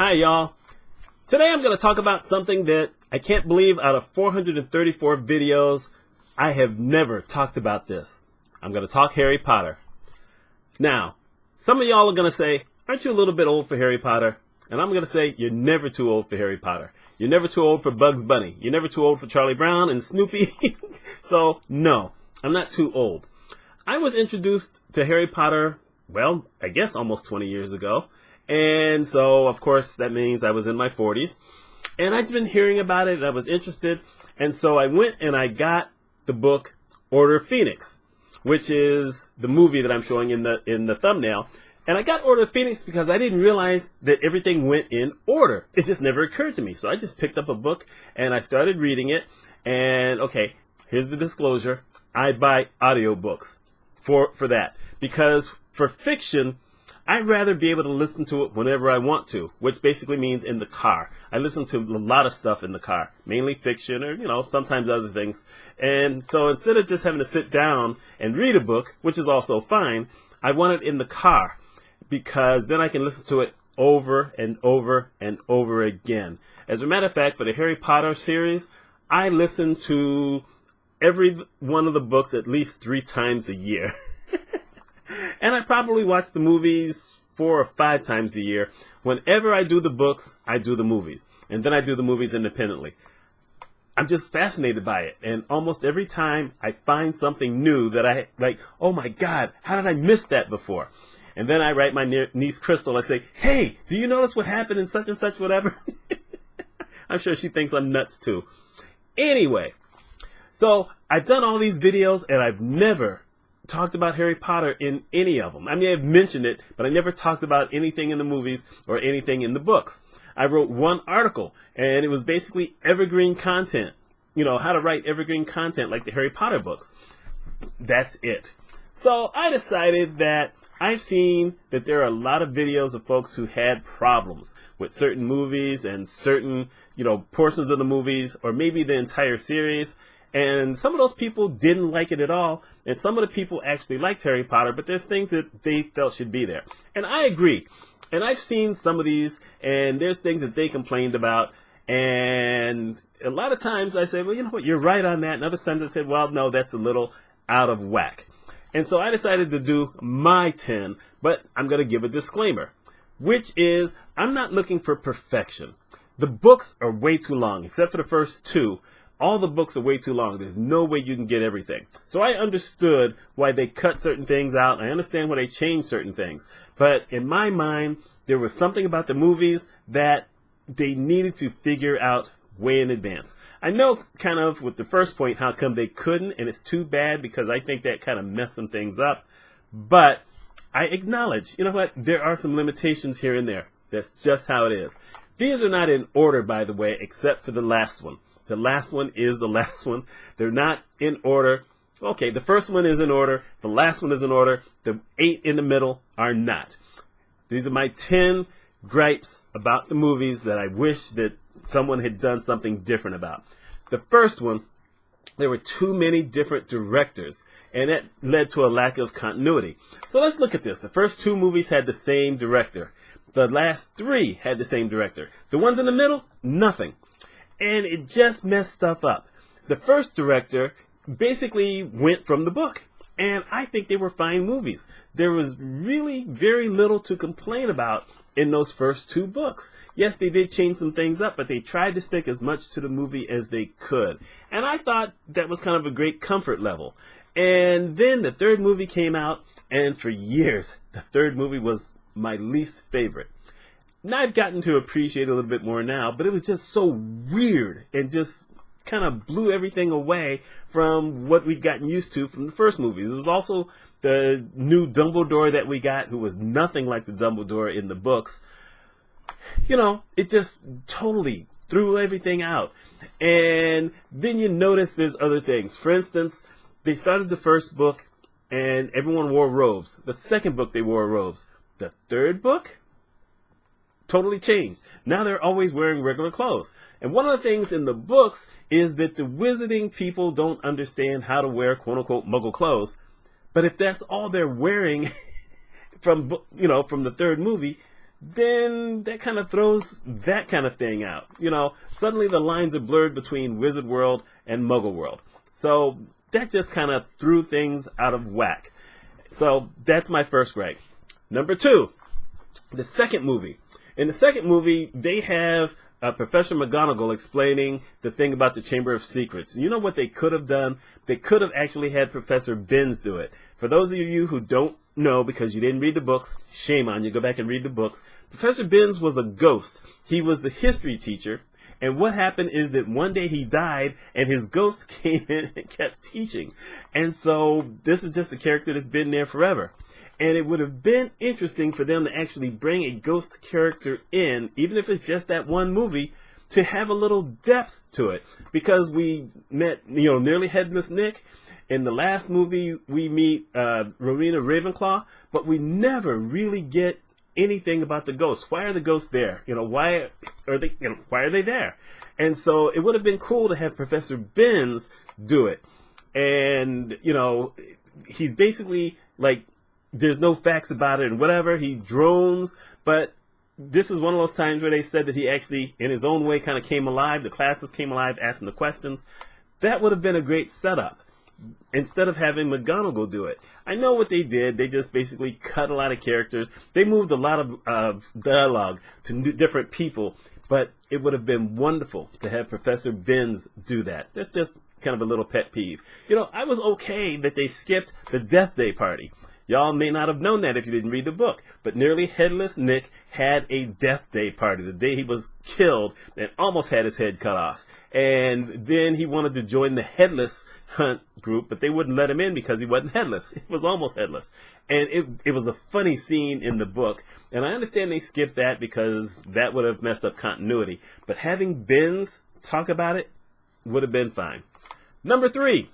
Hi, y'all. Today I'm going to talk about something that I can't believe out of 434 videos, I have never talked about this. I'm going to talk Harry Potter. Now, some of y'all are going to say, aren't you a little bit old for Harry Potter? And I'm going to say, you're never too old for Harry Potter. You're never too old for Bugs Bunny. You're never too old for Charlie Brown and Snoopy. So, no, I'm not too old. I was introduced to Harry Potter, well, I guess almost 20 years ago. And so, of course, that means I was in my 40s. And I'd been hearing about it and I was interested. And so I went and I got the book Order of Phoenix, which is the movie that I'm showing in the thumbnail. And I got Order of Phoenix because I didn't realize that everything went in order. It just never occurred to me. So I just picked up a book and I started reading it. And okay, here's the disclosure. I buy audiobooks for that. Because for fiction, I'd rather be able to listen to it whenever I want to, which basically means in the car. I listen to a lot of stuff in the car, mainly fiction or, sometimes other things. And so instead of just having to sit down and read a book, which is also fine, I want it in the car because then I can listen to it over and over and over again. As a matter of fact, for the Harry Potter series, I listen to every one of the books at least 3 times a year. And I probably watch the movies 4 or 5 times a year. Whenever I do the books, I do the movies. And then I do the movies independently. I'm just fascinated by it. And almost every time I find something new that I like, oh my God, how did I miss that before? And then I write my niece Crystal. I say, hey, do you notice what happened in such and such whatever? I'm sure she thinks I'm nuts too. Anyway, so I've done all these videos and I've never talked about Harry Potter in any of them. I mean, I've mentioned it, but I never talked about anything in the movies or anything in the books. I wrote one article, and it was basically evergreen content. How to write evergreen content like the Harry Potter books. That's it. So I decided that I've seen that there are a lot of videos of folks who had problems with certain movies and certain, portions of the movies, or maybe the entire series. And some of those people didn't like it at all. And some of the people actually liked Harry Potter, but there's things that they felt should be there. And I agree. And I've seen some of these, and there's things that they complained about. And a lot of times I say, well, you know what, you're right on that. And other times I said, well, no, that's a little out of whack. And so I decided to do my 10, but I'm going to give a disclaimer, which is I'm not looking for perfection. The books are way too long, except for the first 2. All the books are way too long. There's no way you can get everything. So I understood why they cut certain things out. I understand why they changed certain things. But in my mind, there was something about the movies that they needed to figure out way in advance. I know kind of with the first point how come they couldn't, and it's too bad because I think that kind of messed some things up. But I acknowledge, there are some limitations here and there. That's just how it is. These are not in order, by the way, except for the last one. The last one is the last one. They're not in order. Okay, the first one is in order. The last one is in order. The 8 in the middle are not. These are my 10 gripes about the movies that I wish that someone had done something different about. The first one, there were too many different directors, and that led to a lack of continuity. So let's look at this. The first 2 movies had the same director. The last 3 had the same director. The ones in the middle, nothing. And it just messed stuff up. The first director basically went from the book. And I think they were fine movies. There was really very little to complain about in those first 2 books. Yes, they did change some things up, but they tried to stick as much to the movie as they could. And I thought that was kind of a great comfort level. And then the 3rd movie came out, and for years, the 3rd movie was my least favorite. Now I've gotten to appreciate it a little bit more now, but it was just so weird and just kind of blew everything away from what we'd gotten used to from the first movies. It was also the new Dumbledore that we got, who was nothing like the Dumbledore in the books. It just totally threw everything out. And then you notice there's other things. For instance, they started the first book and everyone wore robes. The second book, they wore robes. The 3rd book, totally changed. Now they're always wearing regular clothes. And one of the things in the books is that the wizarding people don't understand how to wear quote-unquote muggle clothes. But if that's all they're wearing from the 3rd movie, then that kind of throws that kind of thing out. You know, suddenly the lines are blurred between Wizard World and Muggle World. So that just kind of threw things out of whack. So that's my first gripe. Number 2, the second movie. In the second movie, they have Professor McGonagall explaining the thing about the Chamber of Secrets. You know what they could have done? They could have actually had Professor Binns do it. For those of you who don't know, because you didn't read the books, shame on you, go back and read the books. Professor Binns was a ghost. He was the history teacher. And what happened is that one day he died and his ghost came in and kept teaching. And so this is just a character that's been there forever. And it would have been interesting for them to actually bring a ghost character in, even if it's just that one movie, to have a little depth to it. Because we met, nearly headless Nick. In the last movie, we meet Rowena Ravenclaw, but we never really get anything about the ghosts. Why are the ghosts there? Why are they there? And so it would have been cool to have Professor Binns do it. And, he's basically like, there's no facts about it and whatever. He drones, but this is one of those times where they said that he actually, in his own way, kind of came alive. The classes came alive, asking the questions. That would have been a great setup instead of having McGonagall do it. I know what they did. They just basically cut a lot of characters. They moved a lot of dialogue to different people, but it would have been wonderful to have Professor Binns do that. That's just kind of a little pet peeve. I was okay that they skipped the Death Day party. Y'all may not have known that if you didn't read the book, but nearly headless Nick had a Death Day party the day he was killed and almost had his head cut off. And then he wanted to join the headless hunt group, but they wouldn't let him in because he wasn't headless. He was almost headless. And it was a funny scene in the book. And I understand they skipped that because that would have messed up continuity. But having Binns talk about it would have been fine. Number 3.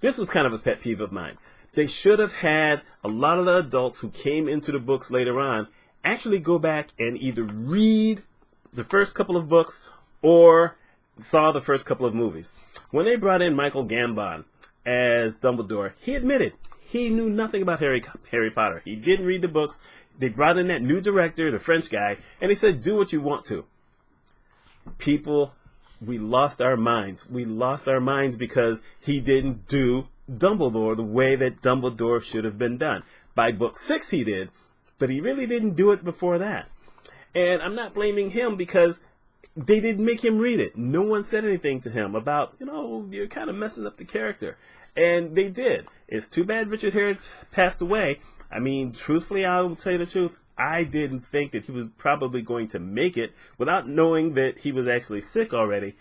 This was kind of a pet peeve of mine. They should have had a lot of the adults who came into the books later on actually go back and either read the first couple of books or saw the first couple of movies. When they brought in Michael Gambon as Dumbledore, he admitted he knew nothing about Harry Potter. He didn't read the books. They brought in that new director, the French guy, and he said, do what you want to. People, we lost our minds. We lost our minds because he didn't do Dumbledore the way that Dumbledore should have been done. By book 6 he did, but he really didn't do it before that. And I'm not blaming him because they didn't make him read it. No one said anything to him about, you're kind of messing up the character. And they did. It's too bad Richard Harris passed away. I mean, truthfully, I will tell you the truth. I didn't think that he was probably going to make it without knowing that he was actually sick already.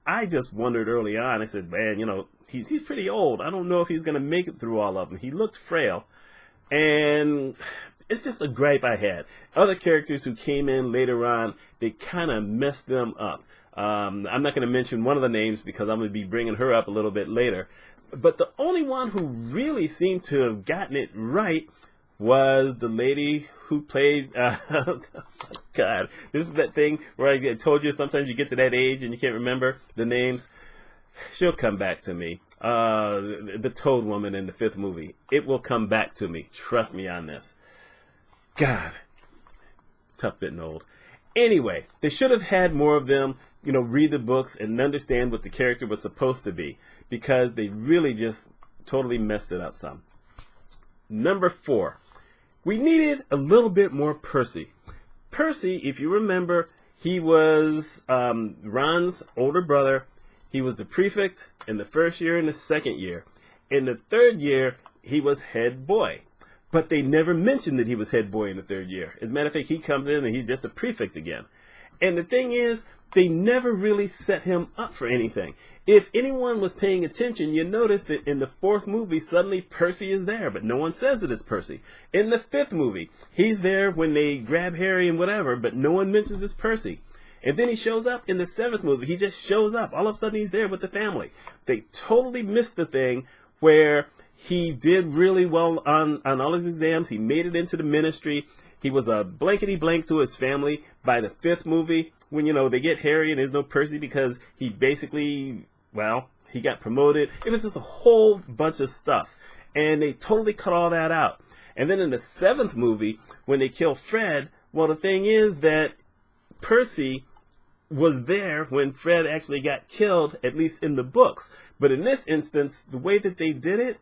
I just wondered early on. I said, man, he's pretty old. I don't know if he's going to make it through all of them. He looked frail. And it's just a gripe I had. Other characters who came in later on, they kind of messed them up. I'm not going to mention one of the names because I'm going to be bringing her up a little bit later. But the only one who really seemed to have gotten it right was the lady who played, God, this is that thing where I told you sometimes you get to that age and you can't remember the names. She'll come back to me. The Toad Woman in the 5th movie. It will come back to me. Trust me on this. God, tough getting old. Anyway, they should have had more of them, read the books and understand what the character was supposed to be, because they really just totally messed it up some. Number 4, we needed a little bit more Percy. Percy, if you remember, he was Ron's older brother. He was the prefect in the first year and the second year. In the third year, he was head boy. But they never mentioned that he was head boy in the third year. As a matter of fact, he comes in and he's just a prefect again. And the thing is, they never really set him up for anything. If anyone was paying attention, you notice that in the 4th movie, suddenly Percy is there, but no one says that it's Percy. In the 5th movie, he's there when they grab Harry and whatever, but no one mentions it's Percy. And then he shows up in the 7th movie. He just shows up. All of a sudden, he's there with the family. They totally missed the thing where he did really well on all his exams. He made it into the ministry. He was a blankety blank to his family by the 5th movie when, they get Harry and there's no Percy because he basically, he got promoted. It was just a whole bunch of stuff. And they totally cut all that out. And then in the 7th movie, when they kill Fred, well, the thing is that Percy was there when Fred actually got killed, at least in the books. But in this instance, the way that they did it,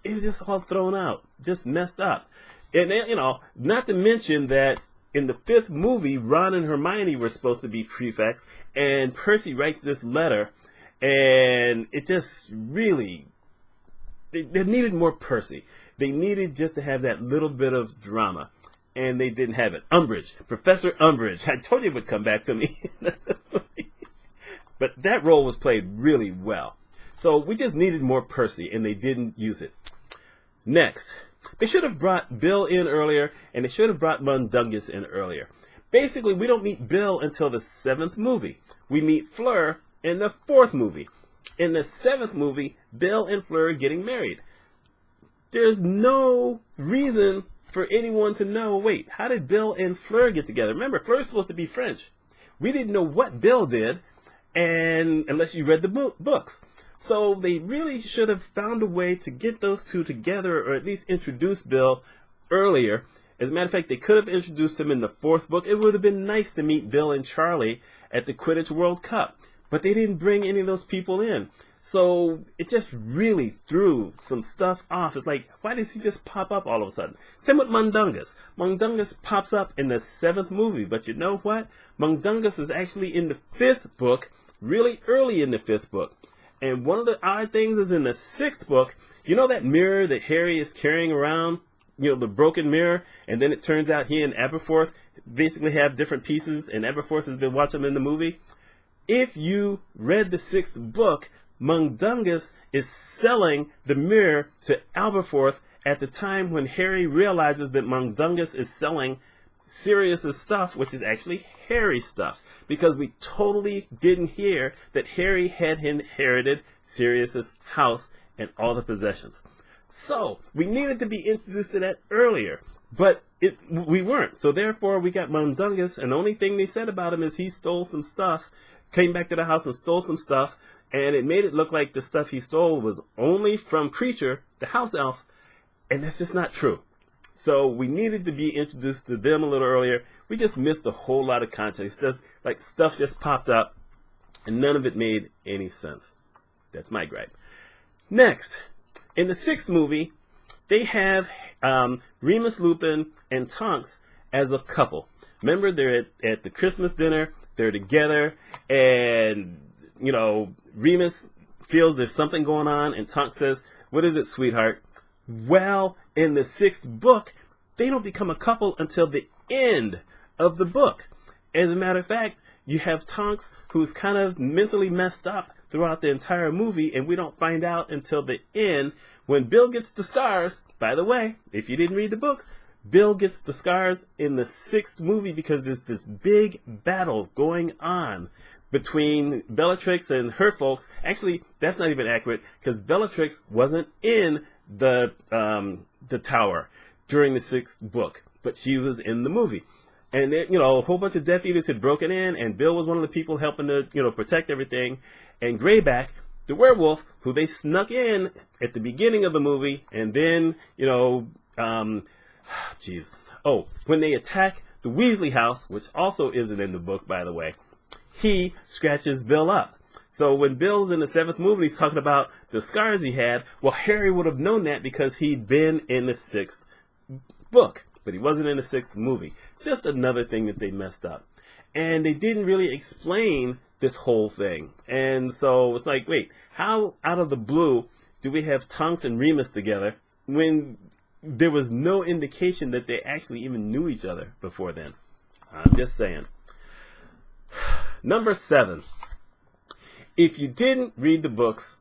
it was just all thrown out, just messed up. And, you know, not to mention that in the 5th movie, Ron and Hermione were supposed to be prefects, and Percy writes this letter, and it just really, they needed more Percy. They needed just to have that little bit of drama, and they didn't have it. Umbridge, Professor Umbridge, I told you it would come back to me. But that role was played really well. So we just needed more Percy, and they didn't use it. Next, they should have brought Bill in earlier, and they should have brought Mundungus in earlier. Basically, we don't meet Bill until the 7th movie. We meet Fleur in the 4th movie. In the 7th movie, Bill and Fleur are getting married. There's no reason for anyone to know, wait, how did Bill and Fleur get together? Remember, Fleur's supposed to be French. We didn't know what Bill did, and unless you read the books. So they really should have found a way to get those two together, or at least introduce Bill earlier. As a matter of fact, they could have introduced him in the 4th book. It would have been nice to meet Bill and Charlie at the Quidditch World Cup. But they didn't bring any of those people in. So it just really threw some stuff off. It's like, why does he just pop up all of a sudden? Same with Mundungus. Mundungus pops up in the 7th movie. But you know what? Mundungus is actually in the 5th book, really early in the 5th book. And one of the odd things is in the 6th book, you know that mirror that Harry is carrying around? You know, the broken mirror? And then it turns out he and Aberforth basically have different pieces, and Aberforth has been watching them in the movie. If you read the 6th book, Mundungus is selling the mirror to Aberforth at the time when Harry realizes that Mundungus is selling Sirius's stuff, which is actually Harry's stuff, because we totally didn't hear that Harry had inherited Sirius's house and all the possessions. So we needed to be introduced to that earlier, but we weren't. So therefore, we got Mundungus, and the only thing they said about him is he stole some stuff, came back to the house and stole some stuff, and it made it look like the stuff he stole was only from Kreacher, the house elf, and that's just not true. So we needed to be introduced to them a little earlier. We just missed a whole lot of context. Just like stuff just popped up, and none of it made any sense. That's my gripe. Next, in the 6th movie, they have Remus Lupin and Tonks as a couple. Remember, they're at the Christmas dinner. They're together, and you know, Remus feels there's something going on, and Tonks says, "What is it, sweetheart?" Well, in the 6th book, they don't become a couple until the end of the book. As a matter of fact, you have Tonks, who's kind of mentally messed up throughout the entire movie, and we don't find out until the end when Bill gets the scars. By the way, if you didn't read the books, Bill gets the scars in the 6th movie because there's this big battle going on between Bellatrix and her folks. Actually, that's not even accurate, because Bellatrix wasn't in the tower during the 6th book, but she was in the movie. And then, you know, a whole bunch of Death Eaters had broken in, and Bill was one of the people helping to, you know, protect everything. And Greyback, the werewolf, who they snuck in at the beginning of the movie, and then, you know, when they attack the Weasley house, which also isn't in the book, by the way, he scratches Bill up. So when Bill's in the 7th movie, he's talking about the scars he had. Well, Harry would have known that because he'd been in the 6th book, but he wasn't in the 6th movie. It's just another thing that they messed up. And they didn't really explain this whole thing. And so it's like, wait, how out of the blue do we have Tonks and Remus together when there was no indication that they actually even knew each other before then? I'm just saying. Number 7. If you didn't read the books,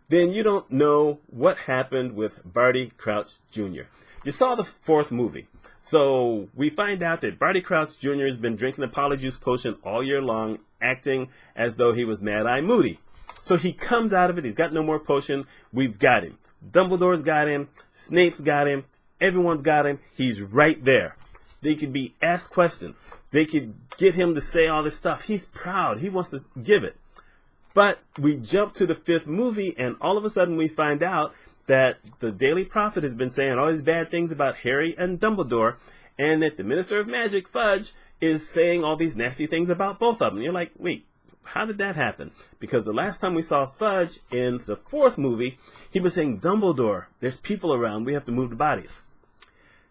then you don't know what happened with Barty Crouch Jr. You saw the 4th movie. So we find out that Barty Crouch Jr. has been drinking the Polyjuice potion all year long, acting as though he was Mad-Eye Moody. So he comes out of it. He's got no more potion. We've got him. Dumbledore's got him. Snape's got him. Everyone's got him. He's right there. They could be asked questions. They could get him to say all this stuff. He's proud. He wants to give it. But we jump to the 5th movie, and all of a sudden we find out that the Daily Prophet has been saying all these bad things about Harry and Dumbledore, and that the Minister of Magic, Fudge, is saying all these nasty things about both of them. And you're like, wait, how did that happen? Because the last time we saw Fudge in the 4th movie, he was saying, Dumbledore, there's people around, we have to move the bodies.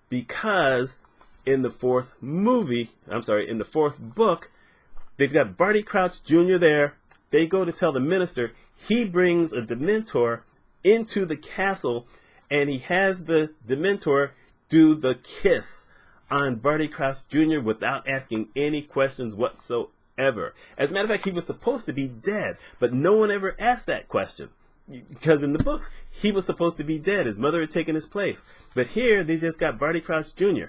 Because in the 4th book, they've got Barty Crouch Jr. there. They go to tell the minister. He brings a Dementor into the castle, and he has the Dementor do the kiss on Barty Crouch Jr. without asking any questions whatsoever. As a matter of fact, he was supposed to be dead, but no one ever asked that question. Because in the books, he was supposed to be dead. His mother had taken his place. But here, they just got Barty Crouch Jr.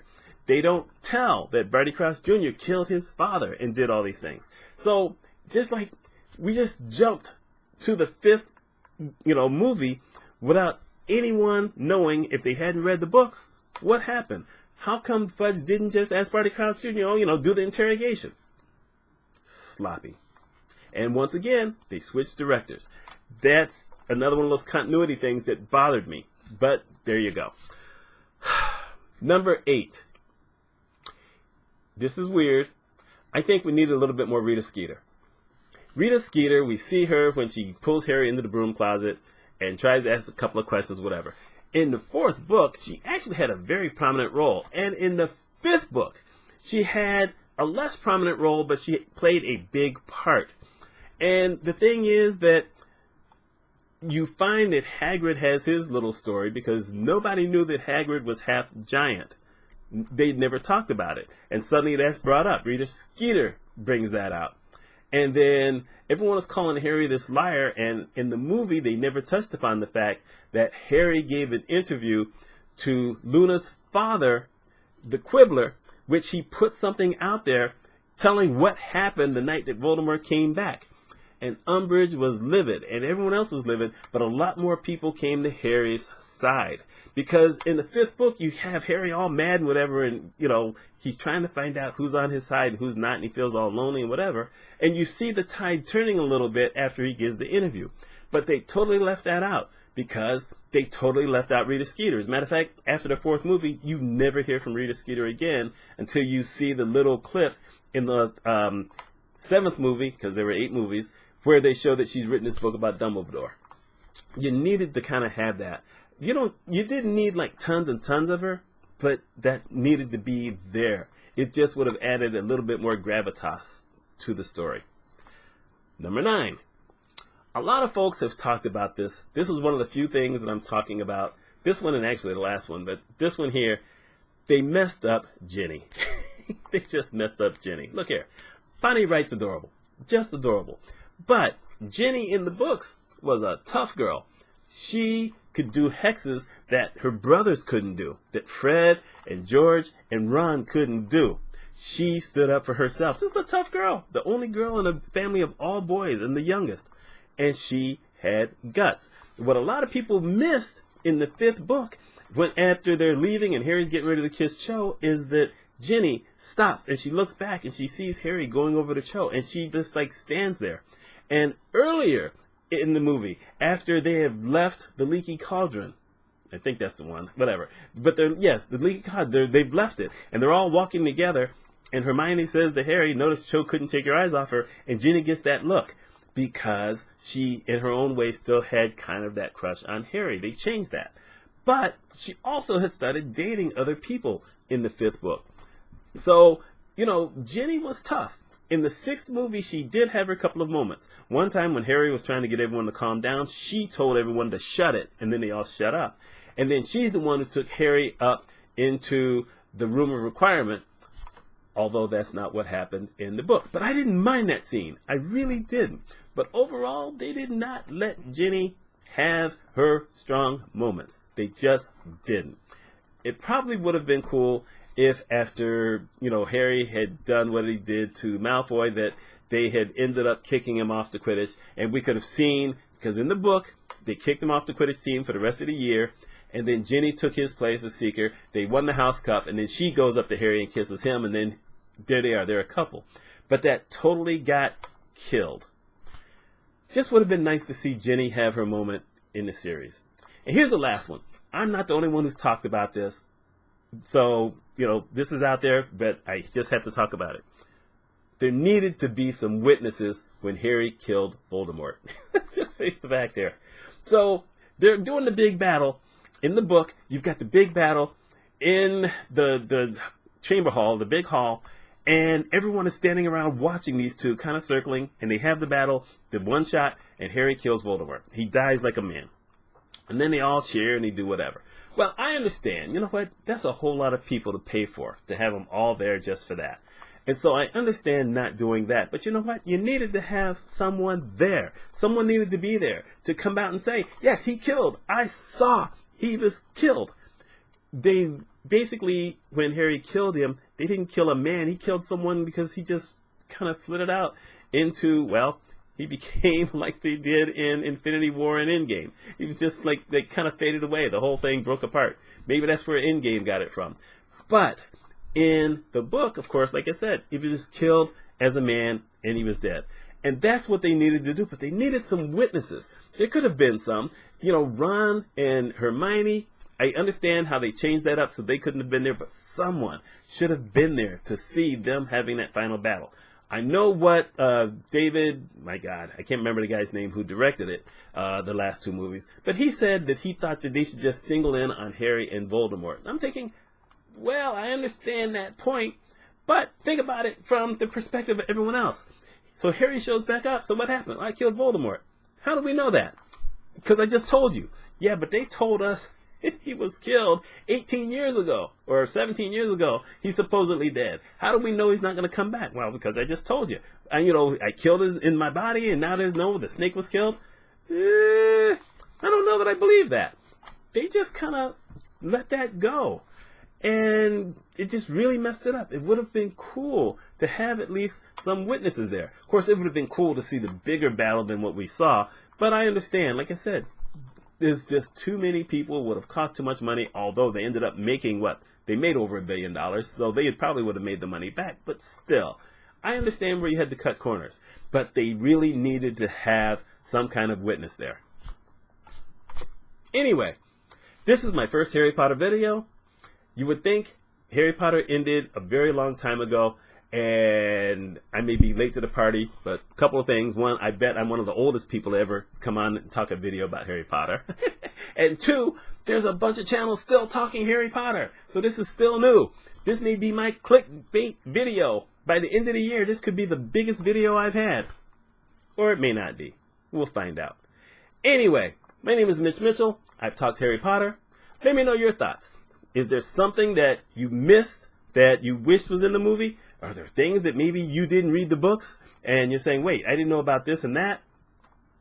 They don't tell that Barty Crouch Jr. killed his father and did all these things. So, just like, we just jumped to the 5th, movie without anyone knowing, if they hadn't read the books, what happened. How come Fudge didn't just ask Barty Crouch Jr., do the interrogation? Sloppy. And once again, they switched directors. That's another one of those continuity things that bothered me. But there you go. Number 8. This is weird. I think we need a little bit more Rita Skeeter. Rita Skeeter, we see her when she pulls Harry into the broom closet and tries to ask a couple of questions, whatever. In the 4th book, she actually had a very prominent role. And in the 5th book, she had a less prominent role, but she played a big part. And the thing is that you find that Hagrid has his little story because nobody knew that Hagrid was half giant. They never talked about it. And suddenly that's brought up. Rita Skeeter brings that out. And then everyone was calling Harry this liar, and in the movie they never touched upon the fact that Harry gave an interview to Luna's father, the Quibbler, which he put something out there telling what happened the night that Voldemort came back. And Umbridge was livid, and everyone else was livid, but a lot more people came to Harry's side. Because in the 5th book, you have Harry all mad and whatever, and, he's trying to find out who's on his side and who's not, and he feels all lonely and whatever. And you see the tide turning a little bit after he gives the interview. But they totally left that out, because they totally left out Rita Skeeter. As a matter of fact, after the 4th movie, you never hear from Rita Skeeter again until you see the little clip in the 7th movie, because there were 8 movies, where they show that she's written this book about Dumbledore. You needed to kind of have that. You didn't need like tons and tons of her, but that needed to be there. It just would have added a little bit more gravitas to the story. Number 9. A lot of folks have talked about this. This is one of the few things that I'm talking about. This one and actually the last one, but this one here, they messed up Ginny. They just messed up Ginny. Look here. Bonnie Wright's adorable. Just adorable. But Ginny in the books was a tough girl. She could do hexes that her brothers couldn't do, that Fred and George and Ron couldn't do. She stood up for herself. Just a tough girl. The only girl in a family of all boys and the youngest. And she had guts. What a lot of people missed in the 5th book, when after they're leaving and Harry's getting ready to kiss Cho, is that Ginny stops and she looks back and she sees Harry going over to Cho, and she just like stands there. And earlier in the movie, after they have left the Leaky Cauldron, I think that's the one, whatever. But the Leaky Cauldron, they've left it, and they're all walking together, and Hermione says to Harry, notice Cho couldn't take your eyes off her, and Ginny gets that look, because she, in her own way, still had kind of that crush on Harry. They changed that. But she also had started dating other people in the 5th book. So, Ginny was tough. In the 6th movie, she did have her couple of moments. One time when Harry was trying to get everyone to calm down, she told everyone to shut it, and then they all shut up. And then she's the one who took Harry up into the room of requirement, although that's not what happened in the book. But I didn't mind that scene. I really didn't. But overall, they did not let Ginny have her strong moments. They just didn't. It probably would have been cool if after, Harry had done what he did to Malfoy, that they had ended up kicking him off the Quidditch, and we could have seen, because in the book, they kicked him off the Quidditch team for the rest of the year, and then Ginny took his place as Seeker, they won the House Cup, and then she goes up to Harry and kisses him, and then there they are, they're a couple. But that totally got killed. Just would have been nice to see Ginny have her moment in the series. And here's the last one. I'm not the only one who's talked about this. So, this is out there, but I just have to talk about it. There needed to be some witnesses when Harry killed Voldemort. Let's just face the fact here. So, they're doing the big battle. In the book, you've got the big battle in the chamber hall, the big hall, and everyone is standing around watching these two kind of circling, and they have the battle, the one shot, and Harry kills Voldemort. He dies like a man. And then they all cheer and they do whatever. Well, I understand. You know what? That's a whole lot of people to pay for, to have them all there just for that. And so I understand not doing that. But you know what? You needed to have someone there. Someone needed to be there to come out and say, yes, he killed. I saw he was killed. They basically, when Harry killed him, they didn't kill a man. He killed someone because he just kind of flitted out into, well, he became like they did in Infinity War and Endgame. He was just like, they kind of faded away. The whole thing broke apart. Maybe that's where Endgame got it from. But in the book, of course, like I said, he was just killed as a man and he was dead. And that's what they needed to do. But they needed some witnesses. There could have been some, Ron and Hermione. I understand how they changed that up so they couldn't have been there, but someone should have been there to see them having that final battle. I know what David, my God, I can't remember the guy's name who directed it, the last two movies, but he said that he thought that they should just single in on Harry and Voldemort. I'm thinking, well, I understand that point, but think about it from the perspective of everyone else. So Harry shows back up, so what happened? I killed Voldemort. How do we know that? Because I just told you. Yeah, but they told us he was killed 18 years ago or 17 years ago. He's supposedly dead. How do we know he's not going to come back? Well, because I just told you. And, I killed it in my body and now there's the snake was killed. I don't know that I believe that. They just kind of let that go. And it just really messed it up. It would have been cool to have at least some witnesses there. Of course, it would have been cool to see the bigger battle than what we saw. But I understand, like I said, there's just too many people. Would have cost too much money, although they ended up making they made over $1 billion, so they probably would have made the money back. But still, I understand where you had to cut corners, but they really needed to have some kind of witness there. Anyway, this is my first Harry Potter video. You would think Harry Potter ended a very long time ago, and I may be late to the party, but a couple of things. One, I bet I'm one of the oldest people to ever come on and talk a video about Harry Potter. And two, there's a bunch of channels still talking Harry Potter. So this is still new. This may be my clickbait video. By the end of the year, this could be the biggest video I've had. Or it may not be. We'll find out. Anyway, my name is Mitch Mitchell. I've talked Harry Potter. Let me know your thoughts. Is there something that you missed that you wished was in the movie? Are there things that maybe you didn't read the books and you're saying, wait, I didn't know about this and that?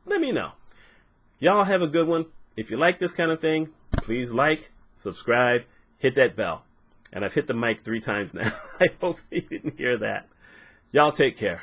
Let me know. Y'all have a good one. If you like this kind of thing, please like, subscribe, hit that bell. And I've hit the mic 3 times now. I hope you didn't hear that. Y'all take care.